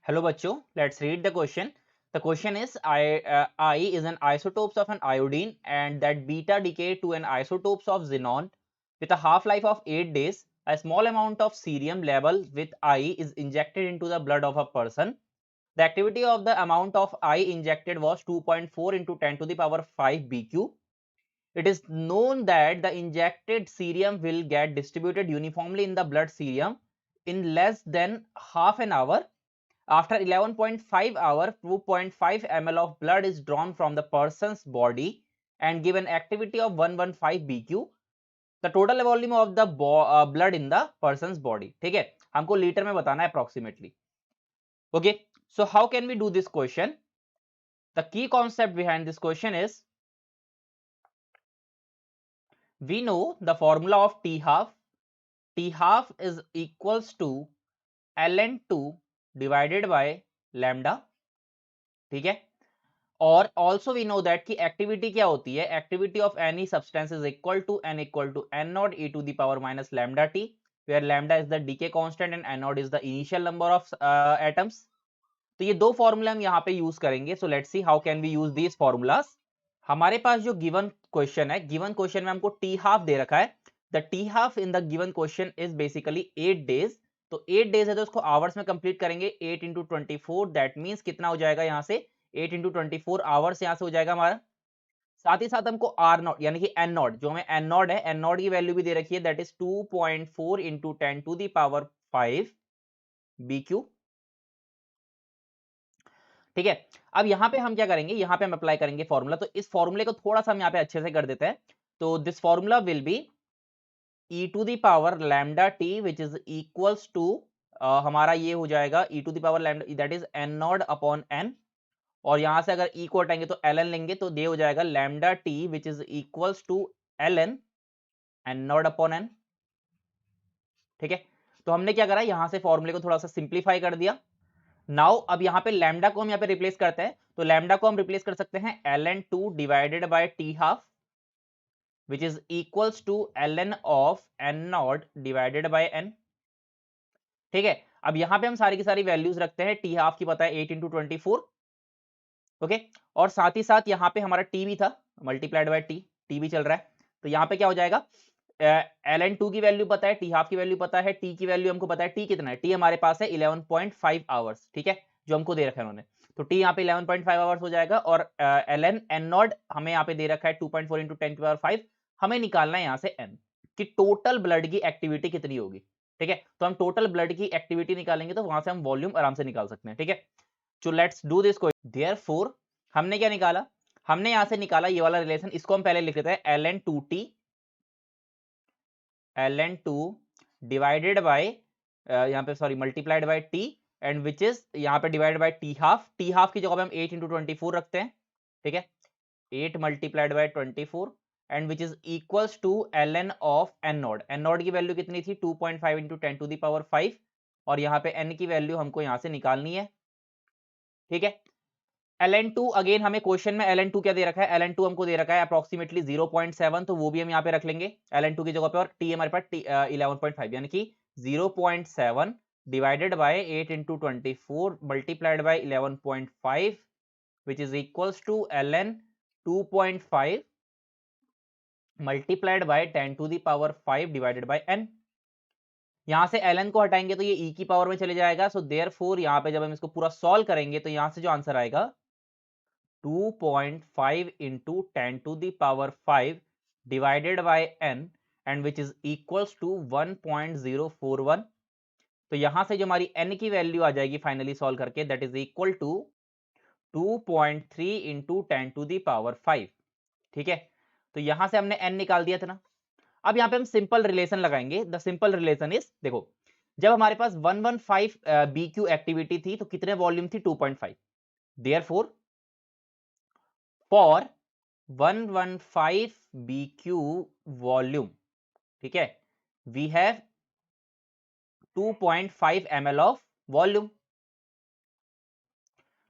Hello बच्चों, let's read the question. The question is I is an isotopes of an iodine and that beta decay to an isotopes of xenon with a half-life of 8 days. A small amount of cerium level with I is injected into the blood of a person. The activity of the amount of I injected was 2.4 into 10 to the power 5 BQ. It is known that the injected cerium will get distributed uniformly in the blood serum in less than half an hour. After 11.5 hours, 2.5 ml of blood is drawn from the person's body and given activity of 115 BQ. The total volume of the blood in the person's body. ठीक है, हमको litre में बताना है approximately. Okay, so how can we do this question? The key concept behind this question is we know the formula of T half. T half is equals to ln2 divided by lambda. ठीक है, और also we know that की activity क्या होती है, activity of any substance is equal to n not e to the power minus lambda t, where lambda is the decay constant and n not is the initial number of atoms. तो ये दो फॉर्मूले हम यहाँ पे use करेंगे. So let's see how can we use these formulas. हमारे पास जो गिवन क्वेश्चन है, गिवन क्वेश्चन में हमको टी हाफ दे रखा है. The T half in the given question is basically 8 days. तो 8 डेज है तो उसको आवर्स में कंप्लीट करेंगे. 8 इंटू 24, दैट मीन्स कितना हो जाएगा यहाँ से 8 इंटू 24 आवर्स यहाँ से हो जाएगा हमारा. साथ ही साथ हमको आर नॉट यानी कि एन नॉट, जो हमें एन नॉट है, एन नॉट की वैल्यू भी दे रखी है, that is 2.4 into 10 to the power 5 BQ. ठीक है, अब यहाँ पे हम क्या करेंगे, यहाँ पे हम अप्लाई करेंगे फॉर्मूला. तो इस फॉर्मूले को थोड़ा सा हम यहाँ पे अच्छे से कर देते हैं. तो this formula will be e to the power lambda t which is equals to हमारा ये हो जाएगा e to the power lambda, that is N not upon N. और यहां से अगर e को हटाएंगे तो ln लेंगे तो ये हो जाएगा lambda t which is equals to ln N not upon N. ठीक है, तो हमने क्या करा, यहां से फॉर्मूले को थोड़ा सा सिंप्लीफाई कर दिया. नाउ अब यहाँ पे लैम्डा को हम यहाँ पे रिप्लेस करते हैं. तो लैम्डा को हम रिप्लेस कर सकते हैं ln2 divided by t half which is equals to ln of N not divided by N. ठीक है, अब यहाँ पे हम सारी की सारी वैल्यूज रखते हैं. टी हाफ की पता है 8 इंटू 24. ओके, और साथ ही साथ यहाँ पे हमारा टी भी था, मल्टीप्लाइड बाय टी, टी भी चल रहा है. तो यहाँ पे क्या हो जाएगा, ln2 की वैल्यू पता है, टी हाफ की वैल्यू पता है, टी की वैल्यू हमको पता है. टी कितना है, टी हमारे पास है 11.5 आवर्स. ठीक है, जो हमको दे रखा है उन्होंने. तो टी यहाँ पे 11.5 आवर्स हो जाएगा. और ln एन नॉट हमें यहाँ पे दे रखा है 2.4 इंटू 10 की पावर 5. हमें निकालना है यहाँ से n कि टोटल ब्लड की एक्टिविटी कितनी होगी. ठीक है, तो हम टोटल ब्लड की एक्टिविटी निकालेंगे तो वहां से हम वॉल्यूम आराम से निकाल सकते हैं. ठीक है, तो let's do this question. Therefore हमने क्या निकाला, हमने यहां से निकाला ये वाला रिलेशन. इसको हम पहले लिख लेते हैं ln2 डिवाइडेड बाय यहाँ पे sorry multiplied by T and which is यहाँ पे divided by t half. T half की जगह पे हम 8 इंटू 24 रखते हैं. ठीक है, 8 multiplied by 24 and which is equals to ln of N not. N not की वैल्यू कितनी थी 2.5 इंटू 10 टू द पावर 5. और यहाँ पे n की वैल्यू हमको यहाँ से निकालनी है. ठीक है, ln2 अगेन हमें क्वेश्चन में ln2 क्या दे रखा है, ln2 हमको दे रखा है अप्रोक्सीमेटली 0.7. तो वो भी हम यहाँ पे रख लेंगे ln2 की जगह पे. और t हमारे पास 11.5 यानी कि 0.7 divided by 8 into 24 multiplied by 11.5 which is equals to ln 2.5 multiplied by 10 to the power 5 divided by n. यहां से ln को हटाएंगे तो ये e की पावर में चले जाएगा. सो देयरफॉर यहाँ पे जब हम इसको पूरा सॉल्व करेंगे तो यहां से जो आंसर आएगा 2.5 into 10 to the power 5 divided by n and which is equals to 1.041. तो यहां से जो हमारी n की वैल्यू आ जाएगी फाइनली सॉल्व करके, that is equal to 2.3 into 10 to the power 5. ठीक है, तो यहां से हमने n निकाल दिया था ना. अब यहाँ पे हम सिंपल रिलेशन लगाएंगे. द सिंपल रिलेशन इज, देखो जब हमारे पास 115 BQ एक्टिविटी थी तो कितने वॉल्यूम थी 2.5. देयरफॉर फॉर 115 BQ वॉल्यूम, ठीक है, we have 2.5 ml of volume.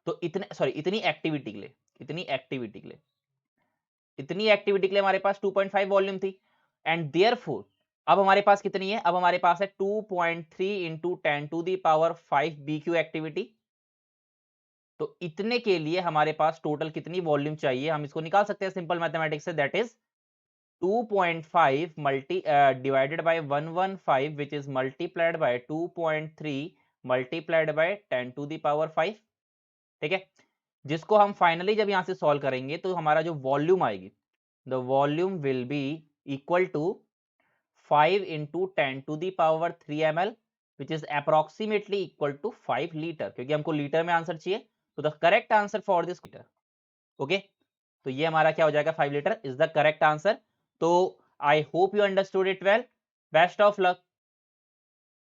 तो इतनी एक्टिविटी के लिए, इतनी एक्टिविटी के लिए हमारे पास 2.5 वॉल्यूम थी. एंड देयरफॉर अब हमारे पास कितनी है, अब हमारे पास है 2.3 into 10 to the power 5 BQ activity. तो इतने के लिए हमारे पास टोटल कितनी वॉल्यूम चाहिए, हम इसको निकाल सकते हैं सिंपल मैथमेटिक्स से, that is 2.5 divided by 115 which is multiplied by 2.3 multiplied by 10 to the power 5। ठीक है, जिसको हम फाइनली जब यहां से सॉल्व करेंगे तो हमारा जो वॉल्यूम आएगी, the volume will be equal to 5 into 10 to the power 3 ml which is approximately equal to 5 litre, क्योंकि हमको लीटर में आंसर चाहिए। तो the correct answer for this litre, okay, तो ये हमारा क्या हो जाएगा, 5 litre is the correct answer. तो I hope you understood it well, best of luck.